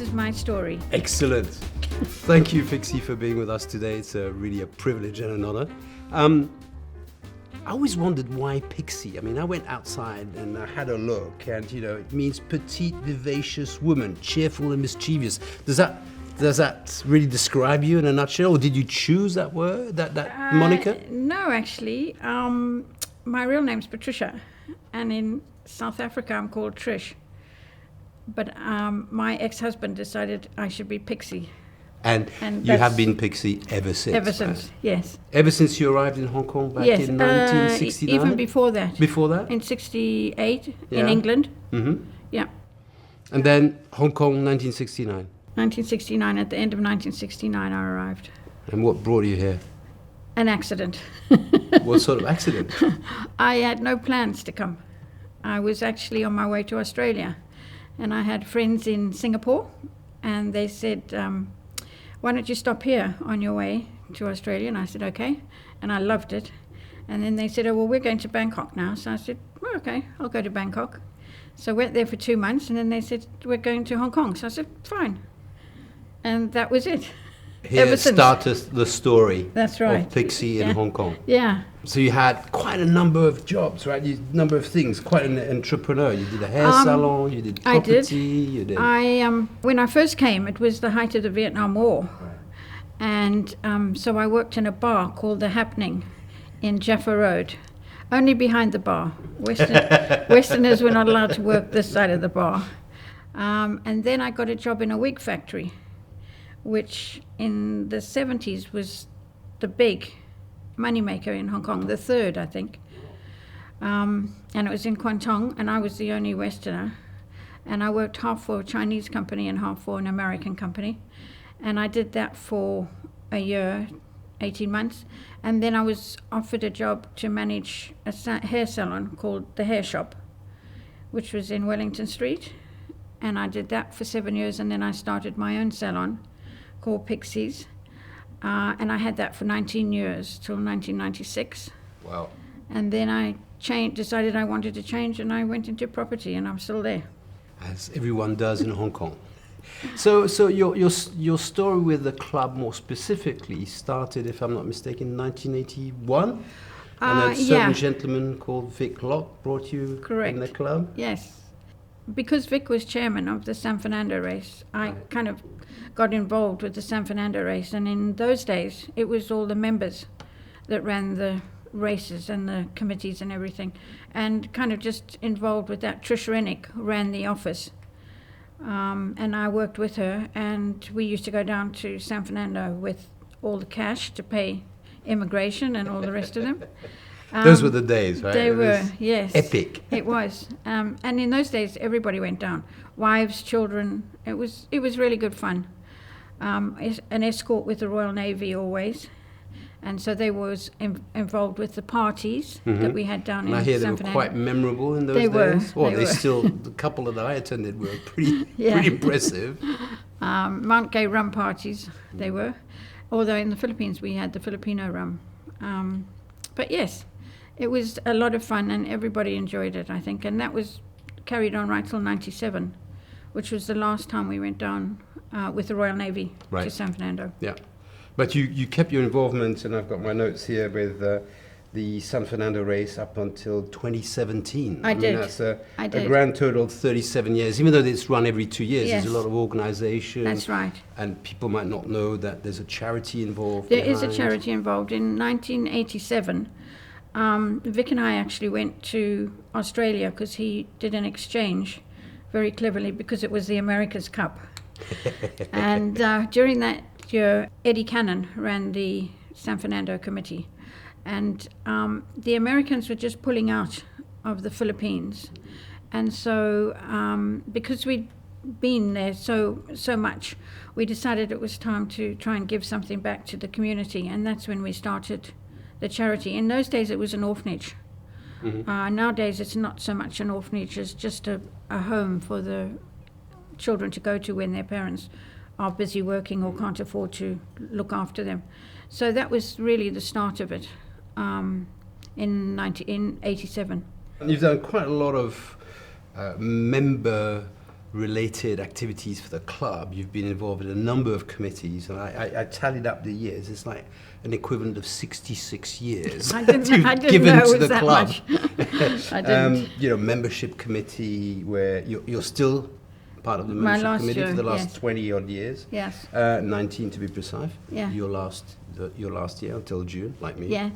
is my story. Excellent. Thank you, Pixie, for being with us today. It's really a privilege and an honor. I always wondered why Pixie. I mean, I went outside and I had a look, and it means petite, vivacious woman, cheerful and mischievous. Does that really describe you in a nutshell, or did you choose that word, that moniker? No, actually. My real name's Patricia, and in South Africa I'm called Trish. But my ex-husband decided I should be Pixie. And you have been Pixie ever since? Ever since, yes. Ever since you arrived in Hong Kong back in 1969? Even before that. Before that? In 68, in England. Mm-hmm. Yeah. And then Hong Kong, 1969? 1969, at the end of 1969 I arrived. And what brought you here? An accident. What sort of accident? I had no plans to come. I was actually on my way to Australia. And I had friends in Singapore, and they said, why don't you stop here on your way to Australia? And I said, okay. And I loved it. And then they said, oh, well, we're going to Bangkok now. So I said, well, okay, I'll go to Bangkok. So I went there for 2 months, and then they said, we're going to Hong Kong. So I said, fine. And that was it. Here started the story. That's right. Of Pixie in Hong Kong. Yeah. So you had quite a number of jobs, right? Number of things. Quite an entrepreneur. You did a hair salon. You did property. I did. When I first came, it was the height of the Vietnam War, right. And so I worked in a bar called The Happening in Jaffa Road, only behind the bar. Westerners were not allowed to work this side of the bar. And then I got a job in a wig factory, which in the 70s was the big moneymaker in Hong Kong, the third, I think. And it was in Kwun Tong, and I was the only Westerner. And I worked half for a Chinese company and half for an American company. And I did that for a year, 18 months. And then I was offered a job to manage a hair salon called The Hair Shop, which was in Wellington Street. And I did that for 7 years, and then I started my own salon called Pixie's, and I had that for 19 years till 1996. Wow! And then I decided I wanted to change, and I went into property, and I'm still there. As everyone does in Hong Kong. So your story with the club more specifically started, if I'm not mistaken, in 1981, and a certain gentleman called Vic Locke brought you in the club. Yes. Because Vic was chairman of the San Fernando race, I kind of got involved with the San Fernando race, and in those days it was all the members that ran the races and the committees and everything, and kind of just involved with that. Trish Rennick ran the office, and I worked with her, and we used to go down to San Fernando with all the cash to pay immigration and all the rest of them. Those were the days, right? They were, yes. Epic. It was. And in those days, everybody went down. Wives, children. It was really good fun. An escort with the Royal Navy always. And so they was involved with the parties that we had down in San Fernando. I hear they were quite memorable in those days. Well, they still, the couple that I attended were pretty impressive. Mount Gay rum parties, they were. Although in the Philippines, we had the Filipino rum. But yes. It was a lot of fun, and everybody enjoyed it, I think. And that was carried on right till 97, which was the last time we went down with the Royal Navy to San Fernando. Yeah. But you kept your involvement, and I've got my notes here, with the San Fernando race up until 2017. I did. Mean, that's a grand total of 37 years. Even though it's run every 2 years, there's a lot of organisation. That's right. And people might not know that there's a charity involved. There is a charity involved. In 1987... Vic and I actually went to Australia because he did an exchange very cleverly, because it was the America's Cup. And during that year, Eddie Cannon ran the San Fernando committee. And the Americans were just pulling out of the Philippines. And so because we'd been there so much, we decided it was time to try and give something back to the community. And that's when we started the charity. In those days, it was an orphanage. Nowadays, it's not so much an orphanage as just a home for the children to go to when their parents are busy working or can't afford to look after them. So that was really the start of it in 87. And you've done quite a lot of member related activities for the club. You've been involved in a number of committees, and I tallied up the years. It's like an equivalent of 66 years I didn't given know it to was the that club. much. I didn't. Membership committee, where you're still part of the My membership last committee year, for the last yes. 20 odd years. Yes. 19 to be precise. Yeah. Your last year until June, like me. Yeah.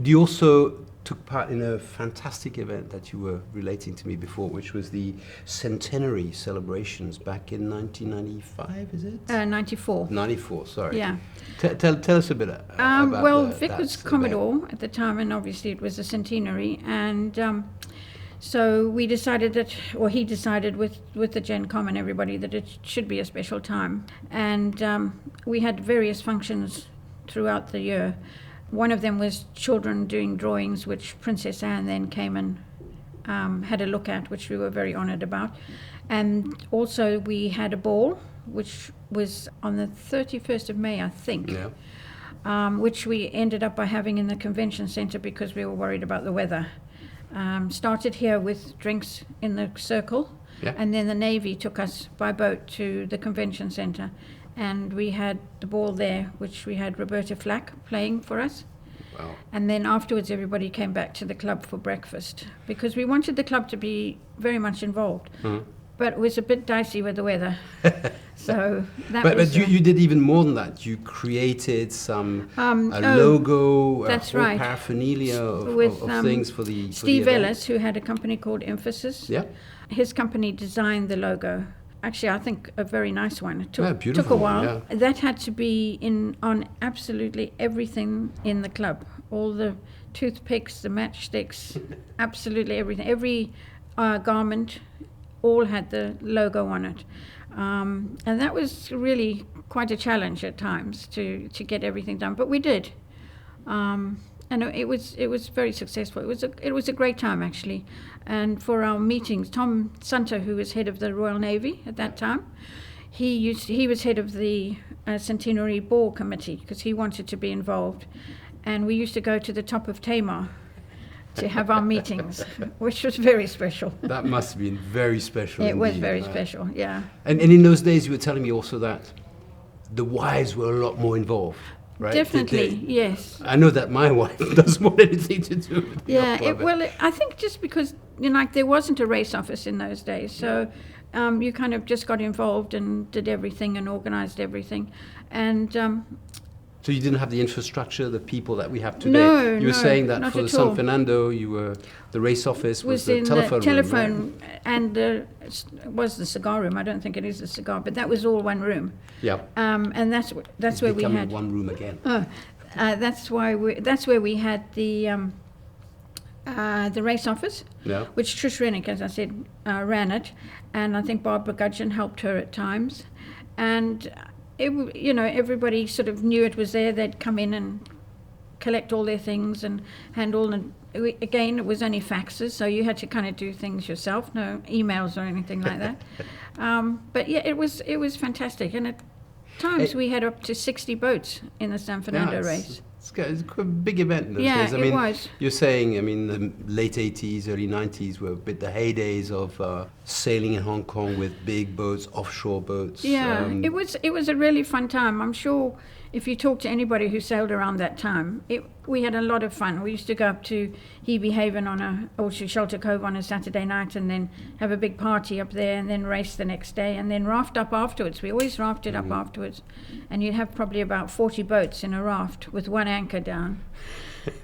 You also took part in a fantastic event that you were relating to me before, which was the centenary celebrations back in 1995, is it? 94. 94, sorry. Yeah. Tell us a bit about Well, that Vic was event. Commodore at the time, and obviously it was a centenary, and so we decided that, or he decided with the Gen Com and everybody, that it should be a special time. And we had various functions throughout the year. One of them was children doing drawings, which Princess Anne then came and had a look at, which we were very honoured about. And also we had a ball, which was on the 31st of May, I think. Yeah. Which we ended up by having in the convention centre because we were worried about the weather. Started here with drinks in the circle, Yeah. and then the Navy took us by boat to the convention centre, and we had the ball there, which we had Roberta Flack playing for us. Wow. And then afterwards everybody came back to the club for breakfast because we wanted the club to be very much involved. Mhm. But it was a bit dicey with the weather. So that But was... you did even more than that. You created a logo, that's a whole right. paraphernalia of With, things for the Steve for the event. Ellis, who had a company called Emphasis. Yeah. His company designed the logo. Actually, I think a very nice one. It took a beautiful, while. yeah. That had to be on absolutely everything in the club. All the toothpicks, the matchsticks, absolutely everything. Every garment all had the logo on it. And that was really quite a challenge at times to get everything done. But we did. And it was very successful. It was a great time, actually. And for our meetings, Tom Sunter, who was head of the Royal Navy at that time, he was head of the Centenary Ball Committee because he wanted to be involved. And we used to go to the top of Tamar to have our meetings, which was very special. That must have been very special. It was indeed, very right? special, yeah. And in those days, you were telling me also that the wives were a lot more involved, right? Definitely, yes. I know that my wife doesn't want anything to do with the Yeah, club. I think just because there wasn't a race office in those days, so you kind of just got involved and did everything and organised everything, and So you didn't have the infrastructure, the people that we have today. No, you were saying that not for the at San all. Fernando, the race office was the in telephone the telephone room, right? and was the cigar room. I don't think it is a cigar, but that was all one room. Yeah. And that's It's where we becoming had. one room again. That's where we had the race office, Yeah. which Trish Rennick, as I said, ran it, and I think Barbara Gudgeon helped her at times, and everybody sort of knew it was there. They'd come in and collect all their things and handle. And again, it was only faxes, so you had to kind of do things yourself. No emails or anything like that. But yeah, it was fantastic, and at times we had up to 60 boats in the San Fernando race. It's quite a big event in those Yeah, days. I it mean, was. You're saying, the late 80s, early 90s were a bit the heydays of sailing in Hong Kong with big boats, offshore boats. Yeah, it was a really fun time. I'm sure if you talk to anybody who sailed around that time, we had a lot of fun. We used to go up to Hebe Haven or to Shelter Cove on a Saturday night and then have a big party up there and then race the next day and then raft up afterwards. We always rafted up afterwards. And you'd have probably about 40 boats in a raft with one anchor down.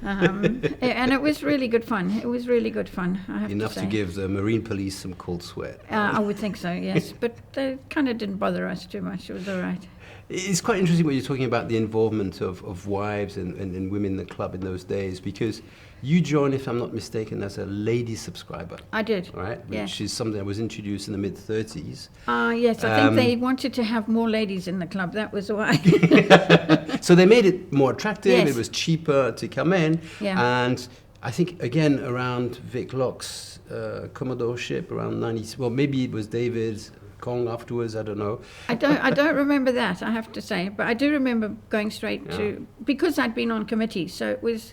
And it was really good fun. It was really good fun, I have Enough to to say. give the Marine Police some cold sweat. I would think so, yes. But they kind of didn't bother us too much. It was all right. It's quite interesting what you're talking about, the involvement of wives and women in the club in those days, because you joined, if I'm not mistaken, as a lady subscriber. I did. Right? Yeah. Which is something that was introduced in the mid-30s. Yes, I think they wanted to have more ladies in the club. That was why. So they made it more attractive. Yes. It was cheaper to come in. Yeah. And I think, again, around Vic Locke's Commodore-ship, around 90s, well, maybe it was David's Kong afterwards, I don't know. I don't remember that, I have to say, but I do remember going straight to, because I'd been on committee, so it was,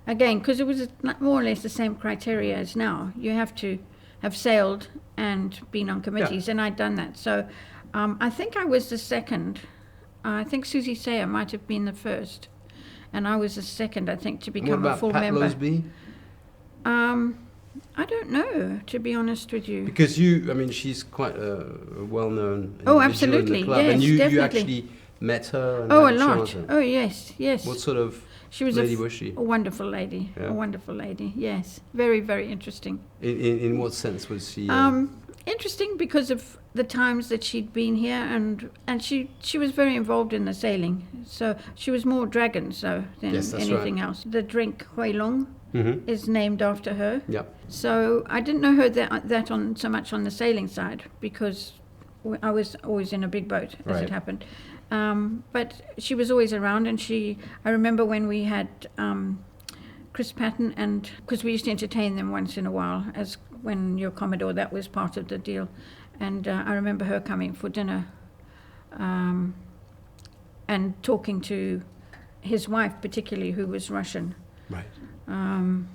again, because it was more or less the same criteria as now. You have to have sailed and been on committees, and I'd done that. So I think I was the second. I think Susie Sayer might have been the first, and I was the second, I think, to become a full member. What about Pat Losby? I don't know, to be honest with you. Because she's quite a well-known individual absolutely, in the club, yes, and you definitely. actually met her. And A had lot. chat. Oh, yes. What sort of she was lady was she? A wonderful lady. Yeah. A wonderful lady. Yes, very, very interesting. In what sense was she? Interesting because of the times that she'd been here, and she was very involved in the sailing. So she was more dragons than anything else. The drink Hui Long is named after her. Yep. So I didn't know her that on so much on the sailing side, because I was always in a big boat as it happened. But she was always around, and I remember when we had Chris Patton, and because we used to entertain them once in a while, as when you're Commodore, that was part of the deal. And I remember her coming for dinner and talking to his wife, particularly, who was Russian. Right. And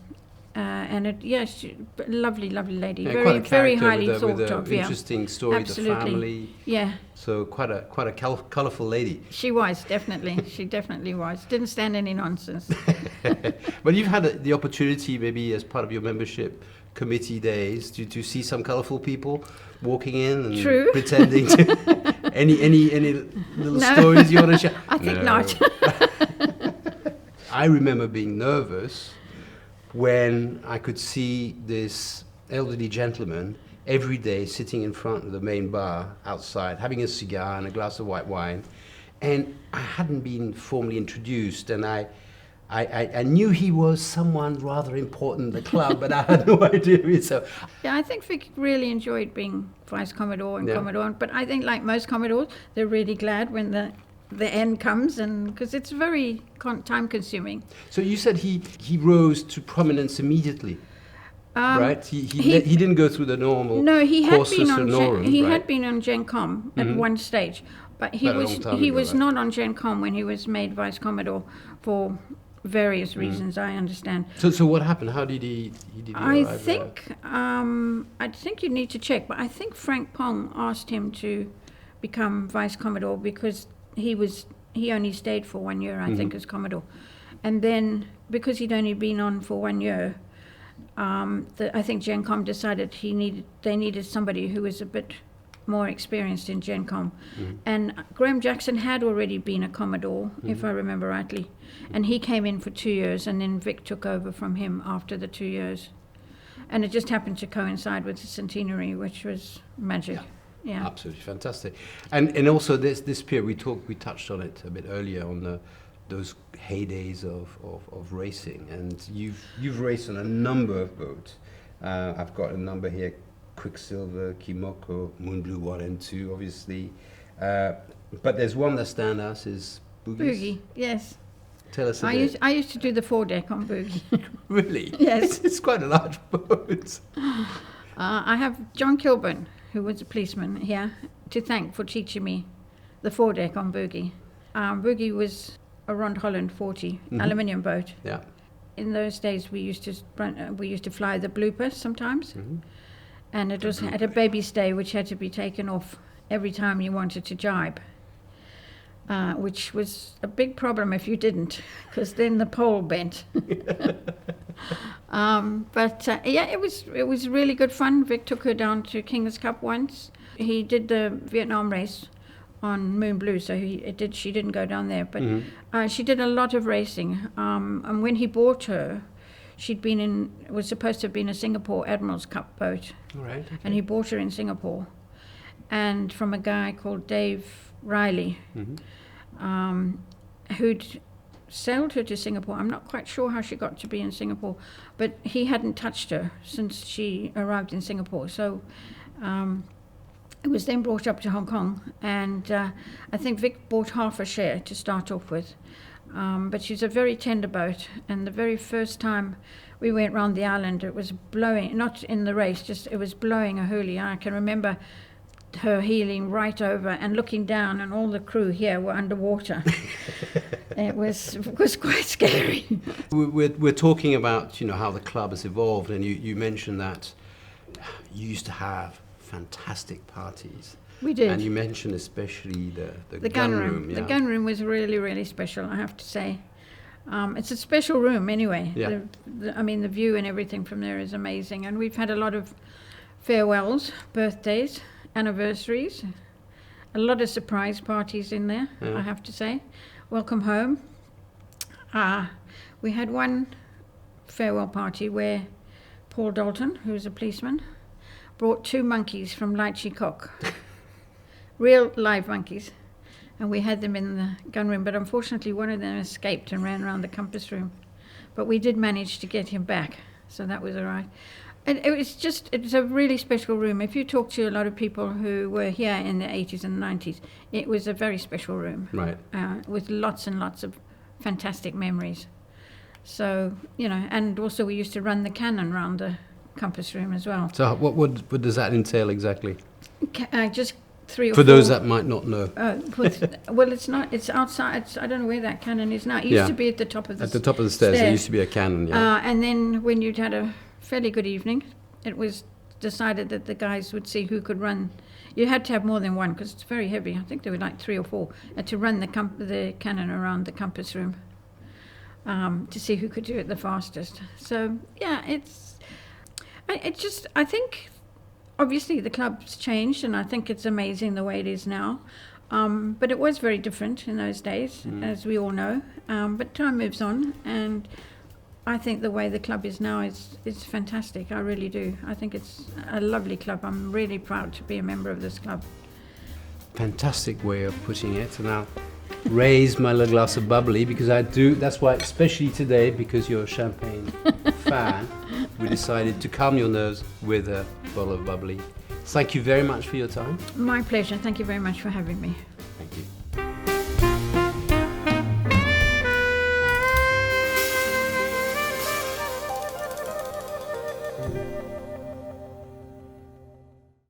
lovely lady, Yeah, very highly thought with of. Interesting story, absolutely. The family. Yeah. So quite a colourful lady. She was definitely. She definitely was. Didn't stand any nonsense. But you've had the opportunity, maybe as part of your membership committee days, to see some colourful people walking in and pretending to. Any little stories you want to share? I think not. I remember being nervous when I could see this elderly gentleman every day sitting in front of the main bar outside, having a cigar and a glass of white wine, and I hadn't been formally introduced, and I knew he was someone rather important in the club, but I had no idea. So yeah, I think Vic really enjoyed being Vice Commodore and Commodore, but I think like most Commodores, they're really glad when the end comes, and because it's very time consuming. So you said he rose to prominence immediately, right? He didn't go through the normal. No, he had been on had been on Gen Com at one stage, but he was not on Gen Com when he was made Vice Commodore for various reasons, I understand. So what happened? How did he arrive I think you need to check, but I think Frank Pong asked him to become Vice Commodore because he only stayed for 1 year, I think, as Commodore. And then, because he'd only been on for 1 year, I think Gen Com decided they needed somebody who was a bit more experienced in Gen Com. And Graham Jackson had already been a Commodore, if I remember rightly. And he came in for 2 years, and then Vic took over from him after the 2 years. And it just happened to coincide with the centenary, which was magic. Yeah. Absolutely fantastic. And also this period we touched on it a bit earlier on those heydays of racing, and you've raced on a number of boats. I've got a number here: Quicksilver, Kimoko, Moonblue 1 and 2, obviously. But there's one that stands out is Boogie. Yes. Tell us a bit. I used to do the foredeck on Boogie. Really? Yes. It's quite a large boat. I have John Kilburn, who was a policeman here, to thank for teaching me the foredeck on Boogie. Boogie was a Rond Holland 40 aluminium boat. Yeah. In those days, we used to fly the blooper sometimes, and it was at a baby stay which had to be taken off every time you wanted to jibe, which was a big problem if you didn't, because then the pole bent. It was really good fun. Vic took her down to King's Cup once. He did the Vietnam race on Moonblue, so she didn't go down there, but she did a lot of racing. And when he bought her, was supposed to have been a Singapore Admiral's Cup boat. All right. Okay. And he bought her in Singapore, and from a guy called Dave Riley, who'd sailed her to Singapore. I'm not quite sure how she got to be in Singapore, but he hadn't touched her since she arrived in Singapore. So it was then brought up to Hong Kong, and I think Vic bought half a share to start off with. But she's a very tender boat, and the very first time we went round the island, it was blowing, not in the race, just it was blowing a hoolie. I can remember her heeling right over and looking down, and all the crew here were underwater. It was quite scary. We're talking about how the club has evolved, and you mentioned that you used to have fantastic parties. We did. And you mentioned especially the gun gun room. room. Yeah. The gun room was really, really special, I have to say. It's a special room anyway. Yeah. I mean, the view and everything from there is amazing. And we've had a lot of farewells, birthdays, anniversaries, a lot of surprise parties in there, Yeah. I have to say. Welcome home. We had one farewell party where Paul Dalton, who was a policeman, brought 2 monkeys from RHKYC, real live monkeys, and we had them in the gun room, but unfortunately one of them escaped and ran around the compass room. But we did manage to get him back, so that was all right. And it's a really special room. If you talk to a lot of people who were here in the 80s and 90s, it was a very special room. Right. With lots and lots of fantastic memories. So, and also we used to run the cannon around the compass room as well. So what does that entail exactly? Just 3 or 4. For those that might not know. Well, it's not. It's outside. I don't know where that cannon is now. It used to be at the top of the At the top of the stairs, there used to be a cannon, yeah. And then when you'd had a fairly good evening, it was decided that the guys would see who could run. You had to have more than one because it's very heavy. I think there were like 3 or 4 to run the cannon around the compass room to see who could do it the fastest. So yeah, I think obviously the club's changed, and I think it's amazing the way it is now. But it was very different in those days, as we all know. But time moves on, and I think the way the club is now is fantastic. I really do. I think it's a lovely club. I'm really proud to be a member of this club. Fantastic way of putting it. And I'll raise my little glass of bubbly because I do. That's why, especially today, because you're a champagne fan, we decided to calm your nerves with a bottle of bubbly. Thank you very much for your time. My pleasure. Thank you very much for having me. Thank you.